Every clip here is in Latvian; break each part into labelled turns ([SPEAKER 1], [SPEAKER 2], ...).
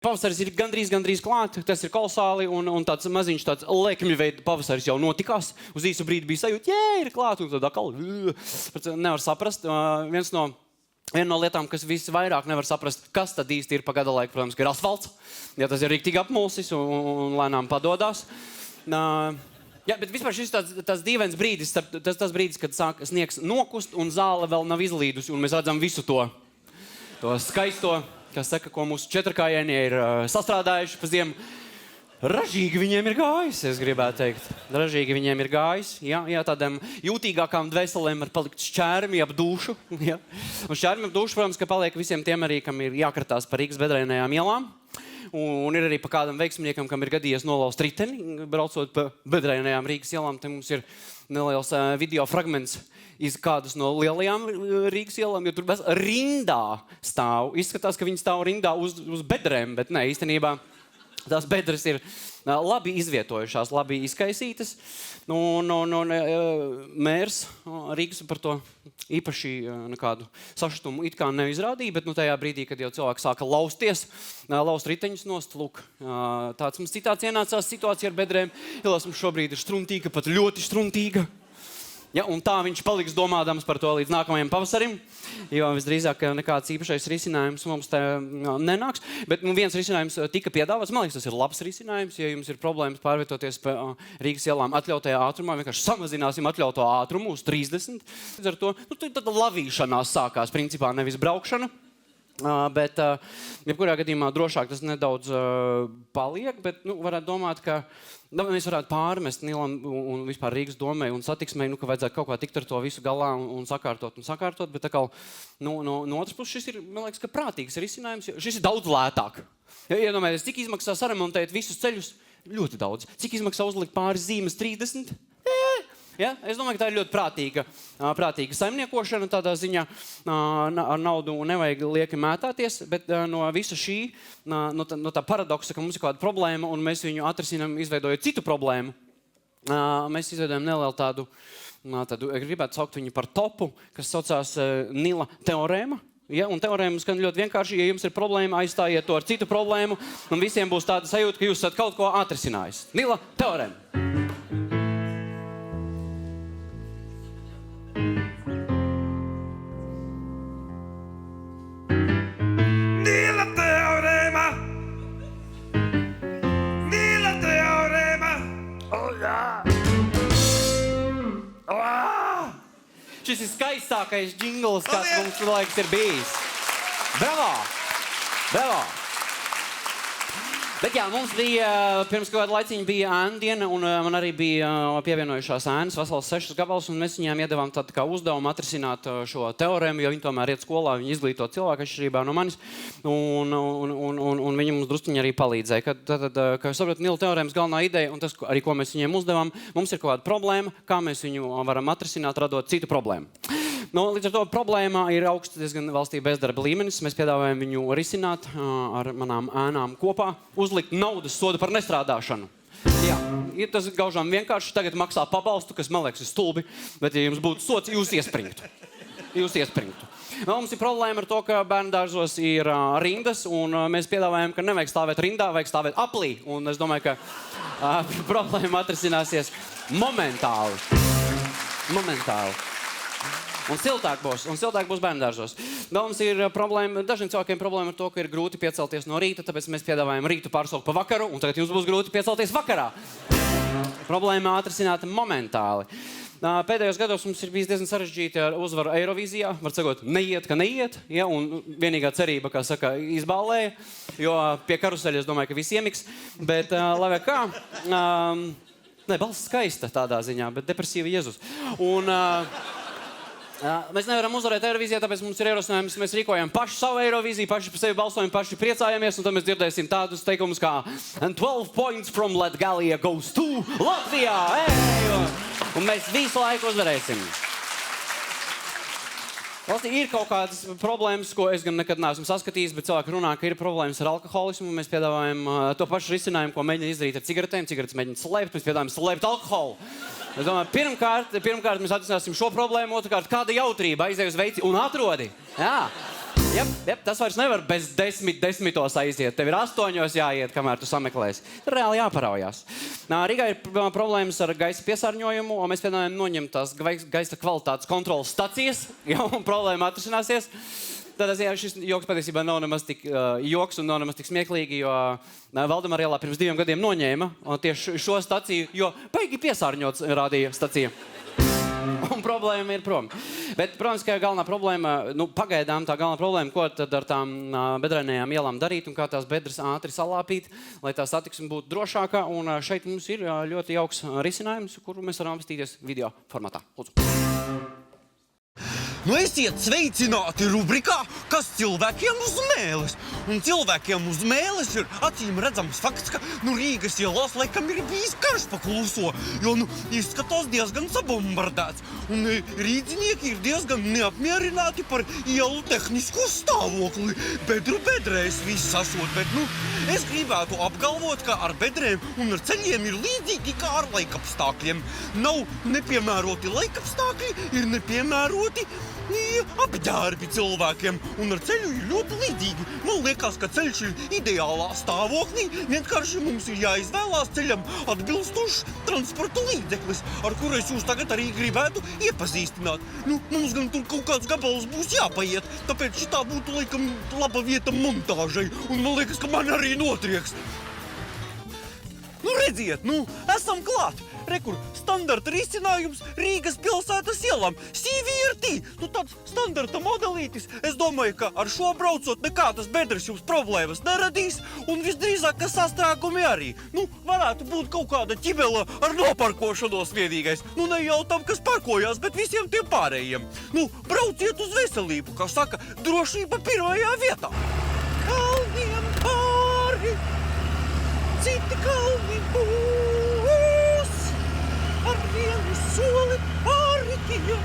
[SPEAKER 1] Pavasaris ir gandrīz klāt, tas ir kolosāli, un tāds maziņš tāds lekmju veida pavasaris jau notikās. Uz īsu brīdi bija sajūta, ir klāt, un tad atkal nevar saprast. Viena no lietām, kas visvairāk nevar saprast, kas tad īsti ir pa gada laiku, protams, ka ir asfalts. Ja tas ir riktīgi apmulsis un lēnām padodās. Bet vispār šis tāds dīvains brīdis, tas brīdis, kad sāk sniegs nokust un zāle vēl nav izlīdusi, un mēs redzam visu to skaisto, kas saka, ko mūsu četrkājienie ir sastrādājuši pa ziemu. Ražīgi viņiem ir gājis, es gribētu teikt. Ražīgi viņiem ir gājis. Jā, tādām jūtīgākām dvēselēm var palikt šķērmi ap dušu. Ja. Un šķērmi ap dušu, protams, ka paliek visiem tiem arī, kam ir jākartās pa Rīgas bedrēnajām ielām. Un ir arī pa kādam veiksminiekam, kam ir gadījies nolaust riteni, braucot pa bedrēnajām Rīgas ielām. Te mums ir neliels video fragments iz kādas no lielajām Rīgas ielām, jo tur rindā stāv. Izskatās, ka viņi stāv rindā uz bedrēm, bet ne, īstenībā tās bedres ir labi izvietojušās, labi izkaisītas. Mērs Rīgas par to īpaši nekādu sašutumu it kā neizrādīja, bet tajā brīdī, kad jau cilvēki sāka laust riteņus nost, lūk, tāds mums citāds ienācās situācija ar bedrēm. Ielās mums šobrīd ir struntīga, pat ļoti struntīga. Ja, un tā viņš paliks domādams par to līdz nākamajam pavasarim, jo visdrīzāk nekāds īpašais risinājums mums te nenāks. Bet viens risinājums tika piedāvāts, man liekas, tas ir labs risinājums, ja jums ir problēmas pārvietoties pa Rīgas ielām atļautajā ātrumā, vienkārši samazināsim atļauto ātrumu uz 30. Ar to, tad lavīšanās sākās, principā nevis braukšana. Bet, jebkurā gadījumā drošāk tas nedaudz paliek, bet varētu domāt, ka mēs varētu pārmest Nilam un vispār Rīgas domai un satiksmei, ka vajadzētu kaut kā tikt ar to visu galā un sakārtot, bet atkal, no otras puses šis ir, man liekas, ka prātīgs risinājums, jo šis ir daudz lētāk. Ja iedomājieties, cik izmaksā saremontēt visus ceļus? Ļoti daudz. Cik izmaksā uzlikt pāris zīmes 30? Ja? Es domāju, ka tā ir ļoti prātīga saimniekošana tādā ziņā. Ar naudu nevajag lieki mētāties, bet no visa šī, no tā paradoksa, ka mums ir kāda problēma un mēs viņu atrisinām, izveidojot citu problēmu, mēs izveidojam nelielu tādu, gribētu saukt viņu par topu, kas saucās Nila teorēma. Ja, un teorēma skan ļoti vienkārši, ja jums ir problēma, aizstājiet to ar citu problēmu, un visiem būs tāda sajūta, ka jūs esat kaut ko atrisinājis. Nila teorēma. Šis ir skaistākais džingls, kāds mums laiks ir bijis. Bravo! Bravo! Bet jā, mums bija, pirms kādu laiciņu bija ēnu diena, un man arī bija pievienojušās ēnas, vesels 6 gabals, un mēs viņām iedevām tādu kā uzdevumu atrisināt šo teorēmu, jo viņi tomēr iet skolā, viņi izglīto cilvēku atšķirībā no manis, un viņi mums drusciņi arī palīdzēja. Kā jūs saprotat, Nila teorēmas galvenā ideja, un tas, arī ko mēs viņiem uzdevām, mums ir kaut kāda problēma, kā mēs viņu varam atrisināt, radot citu problēmu. Līdz ar to problēmā ir augsts diezgan valstī bezdarba līmenis. Mēs piedāvājam viņu risināt ar manām ēnām kopā, uzlikt naudas sodu par nestrādāšanu. Jā, tas gaužām vienkārši tagad maksā pabalstu, kas man liekas ir stulbi, bet ja jums būtu sods, jūs iespringtu. Mums ir problēma ar to, ka bērndārzos ir rindas, un mēs piedāvājam, ka nevajag stāvēt rindā, vajag stāvēt aplī, un es domāju, ka problēma atrisināsies momentāli. Un siltāk būs bērndārzos. Mums ir problēma, dažiem cilvēkiem problēma ar to, ka ir grūti piecelties no rīta, tāpēc mēs piedāvājam rītu pārsaukt pa vakaru, un tagad jums būs grūti piecelties vakarā. Problēma atrisināta momentāli. Pēdējos gados mums ir bijis diezgan sarežģīti ar uzvaru Eirovīzijā. Var sakot, neiet, ja, un vienīgā cerība, kā saka, izbālēja, jo pie karuseļa es domāju, ka visi iemiks, bet lai vai kā, balss skaista tādā ziņā, bet depresīva Jēzus. Mēs nevaram uzvarēt Eirovīzijā, tāpēc mums ir ierosinājums, mēs rīkojam paši savu Eirovīziju, paši par sevi balsojam, paši priecājamies, un tad mēs dzirdēsim tādus teikumus kā "And 12 points from Latgalia goes to Latvijā!" Un mēs visu laiku uzvarēsim. Valstī ir kaut kādas problēmas, ko es gan nekad neesmu saskatījis, bet cilvēki runā, ka ir problēmas ar alkoholismu, un mēs piedāvājam to pašu risinājumu, ko mēģina izdarīt ar cigaretēm. Cigaretes mēģina slēpt, mēs piedāvājam slēpt alkoholu. Es domāju, pirmkārt mēs atrisināsim šo problēmu, otrkārt, kāda jautrība, aizej uz veici un atrodi. Jā. Jep, tas vairs nevar bez 10 aiziet. Tev ir 8 jāiet, kamēr tu sameklēsi. Tur reāli jāparaujās. Rīgā ir problēmas ar gaisa piesārņojumu, un mēs piedāvājam noņemt tās gaisa kvalitātes kontrolas stacijas, un problēma atrisināsies. Tātad, šis joks patiesībā nav nemaz tik joks un nav nemaz tik smieklīgi, jo Valdemara ielā pirms 2 gadiem noņēma tieši šo staciju, jo baigi piesārņots rādīja stacija. Un problēma ir prom. Bet, protams, ka galvenā problēma, pagaidām tā galvenā problēma, ko tad ar tām bedrainajām ielām darīt un kā tās bedres ātri salāpīt, lai tā satiksme būtu drošāka. Un šeit mums ir ļoti jauks risinājums, kuru mēs varam apstīties video formātā. Lūdzu.
[SPEAKER 2] Esiet sveicināti rubrikā, kas cilvēkiem uz mēles. Un cilvēkiem uz mēles ir acīm redzams fakts, ka Rīgas ielās laikam ir bijis karš pa kluso, jo izskatās diezgan sabombardēts. Un rīdzinieki ir diezgan neapmierināti par ielu tehnisko stāvokli. Bedru bedrēs viss esot, bet es gribētu apgalvot, ka ar bedrēm un ar ceļiem ir līdzīgi kā ar laikapstākļiem. Nav nepiemēroti laikapstākļi, ir nepiemēroti apģērbi cilvēkiem, un ar ceļu ir ļoti līdzīgi. Man liekas, ka ceļš ir ideālā stāvoklī, vienkārši mums ir jāizvēlās ceļam atbilstošs transporta līdzeklis, ar kuru es jūs tagad arī gribētu iepazīstināt. Mums gan tur kaut kāds gabals būs jāpaiet, tāpēc šitā būtu, laikam, laba vieta montāžai, un man liekas, ka man arī notrieks. Redziet, esam klāt! Rekur, standarta risinājums Rīgas pilsētas ielām. CVRT, tāds standarta modelītis. Es domāju, ka ar šo braucot nekādas bedres jums problēmas neradīs, un visdrīzāk, ka sastrēgumi arī. Varētu būt kaut kāda ķibela ar noparkošanos vienīgais. Ne jau tam, kas parkojās, bet visiem tiem pārējiem. Brauciet uz veselību, kā saka, drošība pirmajā vietā. Kalniem pāri, citi kalni būs. Ar vienu soli pāri tiem,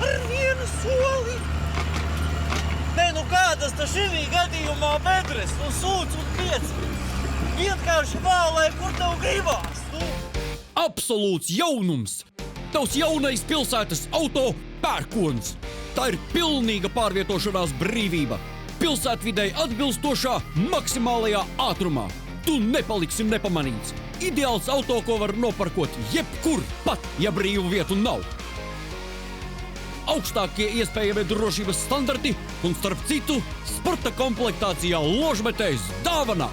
[SPEAKER 2] ar vienu soli. Kādas ta šivī gadījumā bedres, sūds un pieci. Vienkārši vēlē, kur tev gribās,
[SPEAKER 3] Absolūts jaunums! Tavs jaunais pilsētas auto pērkons. Tā ir pilnīga pārvietošanās brīvība. Pilsētvidei atbilstošā maksimālajā ātrumā. Tu nepaliksi nepamanīts. Ideāls auto, ko var noparkot jebkur, pat ja brīvu vietu nav. Augstākie iespējamie drošības standarti un, starp citu, sporta komplektācijā ložmetējs dāvanā.